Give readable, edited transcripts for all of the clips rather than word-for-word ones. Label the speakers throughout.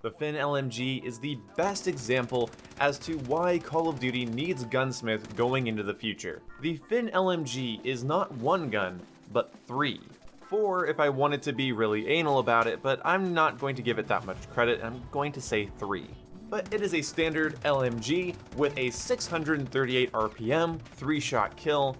Speaker 1: The FiNN LMG is the best example as to why Call of Duty needs gunsmith going into the future. The FiNN LMG is not one gun, but 3. 4 if I wanted to be really anal about it, but I'm not going to give it that much credit, I'm going to say 3. But it is a standard LMG with a 638 RPM, 3-shot kill,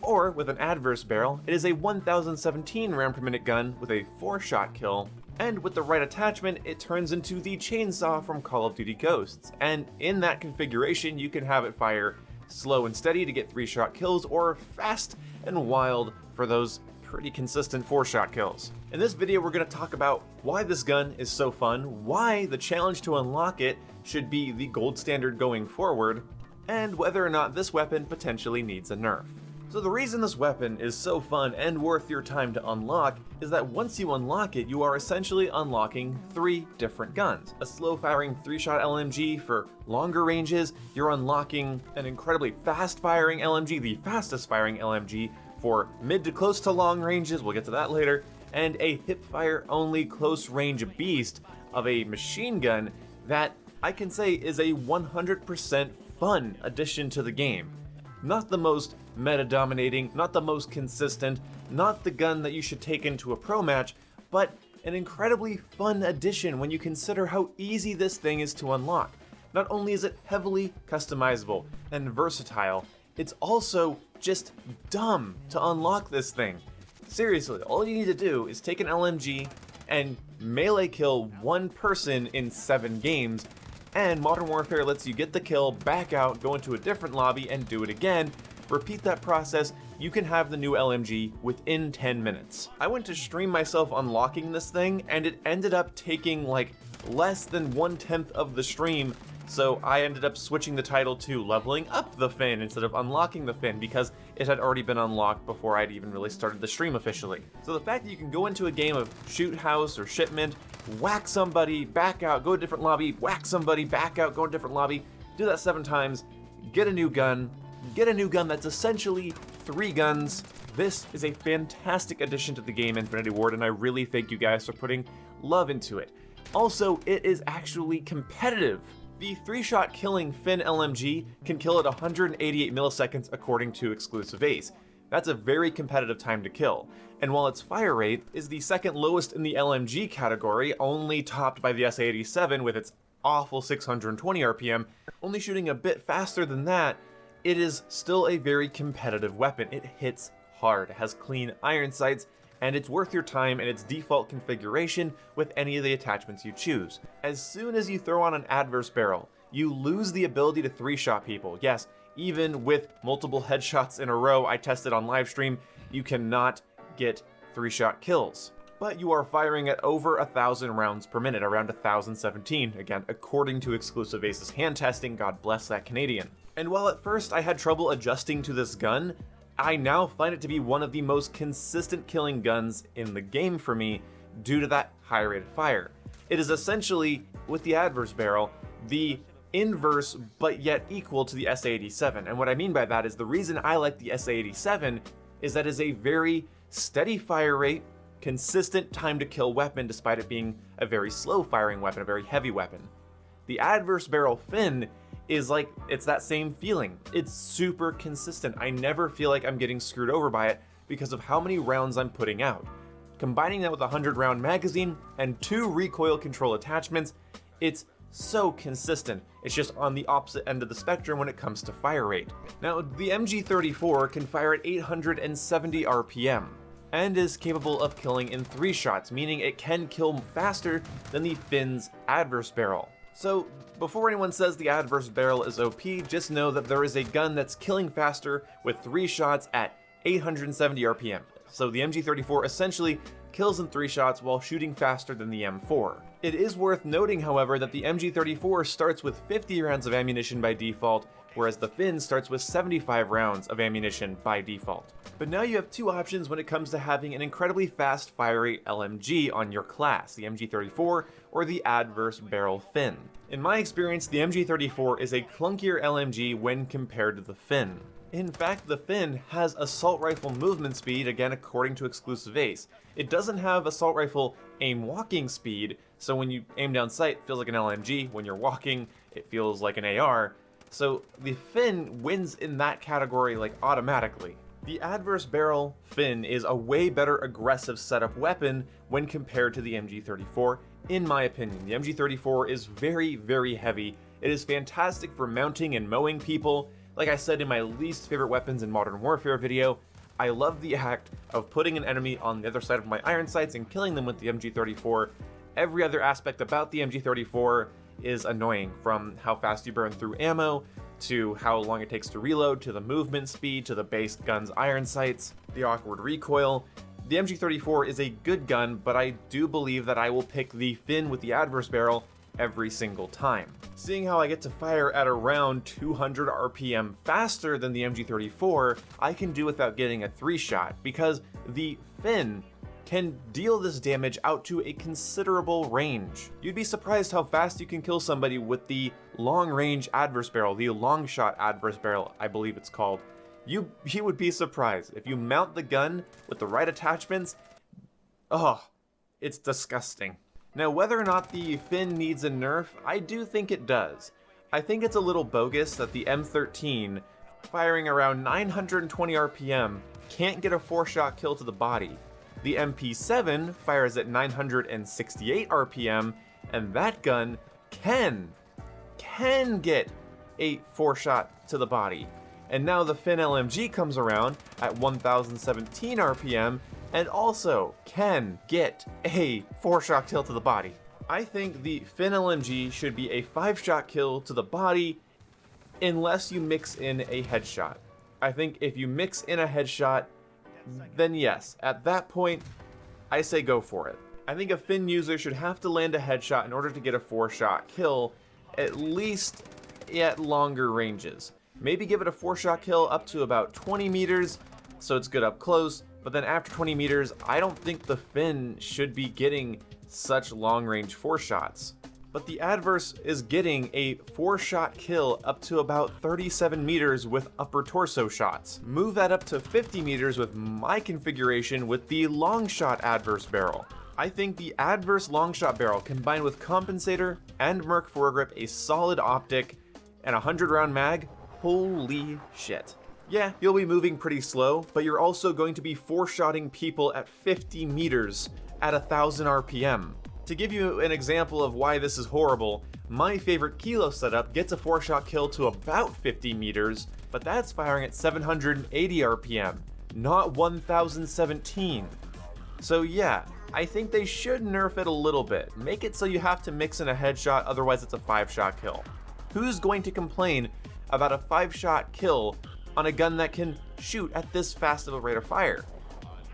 Speaker 1: or with an adverse barrel, it is a 1017 round per minute gun with a 4-shot kill, and with the right attachment, it turns into the chainsaw from Call of Duty Ghosts, and in that configuration you can have it fire slow and steady to get 3-shot kills, or fast and wild for those pretty consistent 4-shot kills. In this video we're going to talk about why this gun is so fun, why the challenge to unlock it should be the gold standard going forward, and whether or not this weapon potentially needs a nerf. So the reason this weapon is so fun and worth your time to unlock is that once you unlock it, you are essentially unlocking 3 different guns. A slow-firing 3-shot LMG for longer ranges, you're unlocking an incredibly fast-firing LMG, the fastest-firing LMG for mid to close to long ranges, we'll get to that later, and a hip-fire-only close-range beast of a machine gun that I can say is a 100% fun addition to the game. Not the most meta-dominating, not the most consistent, not the gun that you should take into a pro match, but an incredibly fun addition when you consider how easy this thing is to unlock. Not only is it heavily customizable and versatile, it's also just dumb to unlock this thing. Seriously, all you need to do is take an LMG and melee kill one person in 7 games, and Modern Warfare lets you get the kill, back out, go into a different lobby, and do it again. Repeat that process, you can have the new LMG within 10 minutes. I went to stream myself unlocking this thing, and it ended up taking like less than 1/10 of the stream, so I ended up switching the title to Leveling Up the FiNN instead of Unlocking the FiNN because it had already been unlocked before I'd even really started the stream officially. So the fact that you can go into a game of Shoot House or Shipment, whack somebody, back out, go to a different lobby, whack somebody, back out, go to a different lobby, do that 7 times, get a new gun that's essentially 3 guns. This is a fantastic addition to the game, Infinity Ward, and I really thank you guys for putting love into it. Also, it is actually competitive. The 3-shot killing FiNN LMG can kill at 188 milliseconds according to Exclusive Ace. That's a very competitive time to kill, and while its fire rate is the second lowest in the LMG category, only topped by the SA-87 with its awful 620 RPM, only shooting a bit faster than that, it is still a very competitive weapon. It hits hard, has clean iron sights, and it's worth your time in its default configuration with any of the attachments you choose. As soon as you throw on an adverse barrel, you lose the ability to 3-shot people. Yes, even with multiple headshots in a row I tested on livestream, you cannot get 3-shot kills. But you are firing at over 1,000 rounds per minute, around 1,017, again, according to Exclusive Ace's hand testing, God bless that Canadian. And while at first I had trouble adjusting to this gun, I now find it to be one of the most consistent killing guns in the game for me due to that high rate of fire. It is essentially, with the adverse barrel, the inverse but yet equal to the SA-87. And what I mean by that is the reason I like the SA-87 is that it is a very steady fire rate, consistent time to kill weapon despite it being a very slow firing weapon, a very heavy weapon. The adverse barrel FiNN is like, it's that same feeling. It's super consistent. I never feel like I'm getting screwed over by it because of how many rounds I'm putting out. Combining that with a 100-round magazine and 2 recoil control attachments, it's so consistent. It's just on the opposite end of the spectrum when it comes to fire rate. Now, the MG34 can fire at 870 RPM and is capable of killing in 3 shots, meaning it can kill faster than the FiNN's adverse barrel. So, before anyone says the adverse barrel is OP, just know that there is a gun that's killing faster with 3 shots at 870 RPM. So the MG34 essentially kills in 3 shots while shooting faster than the M4. It is worth noting, however, that the MG34 starts with 50 rounds of ammunition by default, whereas the FiNN starts with 75 rounds of ammunition by default. But now you have 2 options when it comes to having an incredibly fast fire rate LMG on your class, the MG34 or the adverse barrel FiNN. In my experience, the MG34 is a clunkier LMG when compared to the FiNN. In fact, the FiNN has assault rifle movement speed, again according to Exclusive Ace. It doesn't have assault rifle aim walking speed, so when you aim down sight, it feels like an LMG. When you're walking, it feels like an AR. So the FiNN wins in that category like automatically. The adverse barrel FiNN is a way better aggressive setup weapon when compared to the MG34, in my opinion. The MG34 is very, very heavy. It is fantastic for mounting and mowing people. Like I said in my least favorite weapons in Modern Warfare video, I love the act of putting an enemy on the other side of my iron sights and killing them with the MG34. Every other aspect about the MG34 is annoying, from how fast you burn through ammo, to how long it takes to reload, to the movement speed, to the base gun's iron sights, the awkward recoil. The MG34 is a good gun, but I do believe that I will pick the FiNN with the adverse barrel every single time. Seeing how I get to fire at around 200 RPM faster than the MG34, I can do without getting a 3-shot, because the FiNN can deal this damage out to a considerable range. You'd be surprised how fast you can kill somebody with the long-range adverse barrel, the long-shot adverse barrel, I believe it's called. You would be surprised. If you mount the gun with the right attachments, it's disgusting. Now, whether or not the FiNN needs a nerf, I do think it does. I think it's a little bogus that the M13, firing around 920 RPM, can't get a 4-shot kill to the body. The MP7 fires at 968 RPM, and that gun can get a 4-shot to the body. And now the FiNN LMG comes around at 1017 RPM, and also can get a 4-shot kill to the body. I think the FiNN LMG should be a 5-shot kill to the body unless you mix in a headshot. I think if you mix in a headshot, then yes, at that point, I say go for it. I think a FiNN user should have to land a headshot in order to get a 4-shot kill, at least at longer ranges. Maybe give it a 4-shot kill up to about 20 meters, so it's good up close, but then after 20 meters, I don't think the FiNN should be getting such long-range 4-shots. But the adverse is getting a 4-shot kill up to about 37 meters with upper torso shots. Move that up to 50 meters with my configuration with the long shot adverse barrel. I think the adverse long shot barrel combined with compensator and Merc foregrip, a solid optic, and a 100-round mag, holy shit. Yeah, you'll be moving pretty slow, but you're also going to be 4-shotting people at 50 meters at 1000 RPM. To give you an example of why this is horrible, my favorite Kilo setup gets a 4-shot kill to about 50 meters, but that's firing at 780 RPM, not 1017. So yeah, I think they should nerf it a little bit. Make it so you have to mix in a headshot, otherwise it's a 5-shot kill. Who's going to complain about a 5-shot kill on a gun that can shoot at this fast of a rate of fire?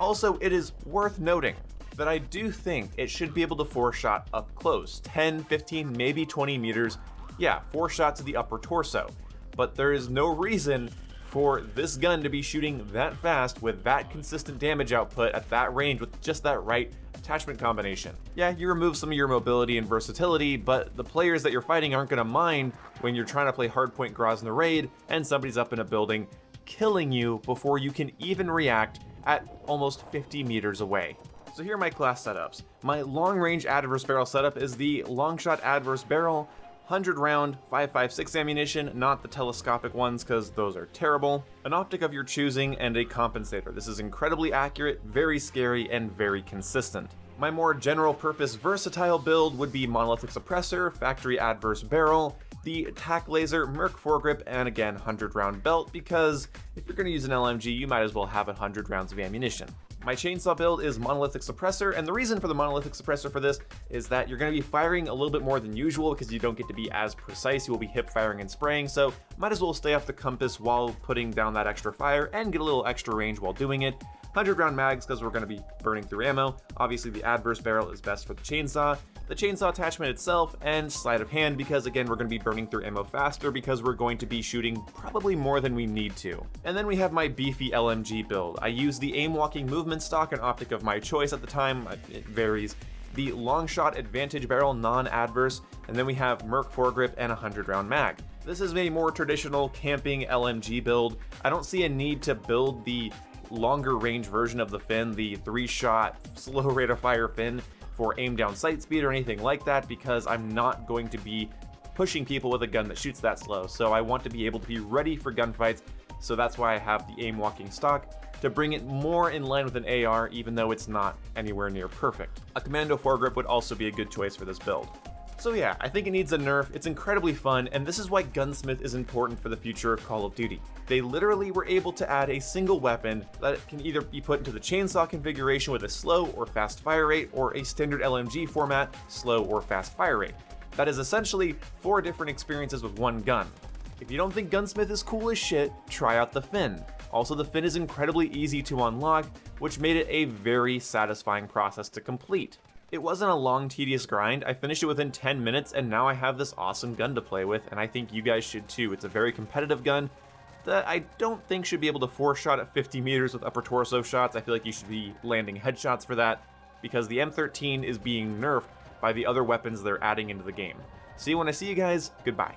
Speaker 1: Also, it is worth noting that I do think it should be able to 4-shot up close, 10, 15, maybe 20 meters. Yeah, 4 shots to the upper torso. But there is no reason for this gun to be shooting that fast with that consistent damage output at that range with just that right attachment combination. Yeah, you remove some of your mobility and versatility, but the players that you're fighting aren't gonna mind when you're trying to play hardpoint Grozny raid and somebody's up in a building killing you before you can even react at almost 50 meters away. So here are my class setups. My long-range adverse barrel setup is the long-shot adverse barrel, 100-round 5.56 ammunition, not the telescopic ones because those are terrible, an optic of your choosing, and a compensator. This is incredibly accurate, very scary, and very consistent. My more general-purpose versatile build would be monolithic suppressor, factory adverse barrel, the tac laser, Merc foregrip, and again 100-round belt, because if you're going to use an LMG, you might as well have 100 rounds of ammunition. My chainsaw build is monolithic suppressor, and the reason for the monolithic suppressor for this is that you're going to be firing a little bit more than usual because you don't get to be as precise. You will be hip firing and spraying, so might as well stay off the compass while putting down that extra fire and get a little extra range while doing it. 100-round mags because we're going to be burning through ammo. Obviously the adverse barrel is best for the chainsaw attachment itself, and sleight of hand because again we're going to be burning through ammo faster because we're going to be shooting probably more than we need to. And then we have my beefy LMG build. I use the aim walking movement stock and optic of my choice at the time, it varies, the long shot advantage barrel non-adverse, and then we have Merc foregrip and a 100-round mag. This is a more traditional camping LMG build. I don't see a need to build the longer range version of the FiNN, the 3-shot slow rate of fire FiNN, for aim down sight speed or anything like that, because I'm not going to be pushing people with a gun that shoots that slow. So I want to be able to be ready for gunfights, so that's why I have the aim walking stock, to bring it more in line with an AR, even though it's not anywhere near perfect. A commando foregrip would also be a good choice for this build. So yeah, I think it needs a nerf, it's incredibly fun, and this is why Gunsmith is important for the future of Call of Duty. They literally were able to add a single weapon that can either be put into the chainsaw configuration with a slow or fast fire rate, or a standard LMG format, slow or fast fire rate. That is essentially 4 different experiences with one gun. If you don't think Gunsmith is cool as shit, try out the FiNN. Also, the FiNN is incredibly easy to unlock, which made it a very satisfying process to complete. It wasn't a long, tedious grind. I finished it within 10 minutes, and now I have this awesome gun to play with, and I think you guys should too. It's a very competitive gun that I don't think should be able to 4-shot at 50 meters with upper torso shots. I feel like you should be landing headshots for that, because the M13 is being nerfed by the other weapons they're adding into the game. See you when I see you guys. Goodbye.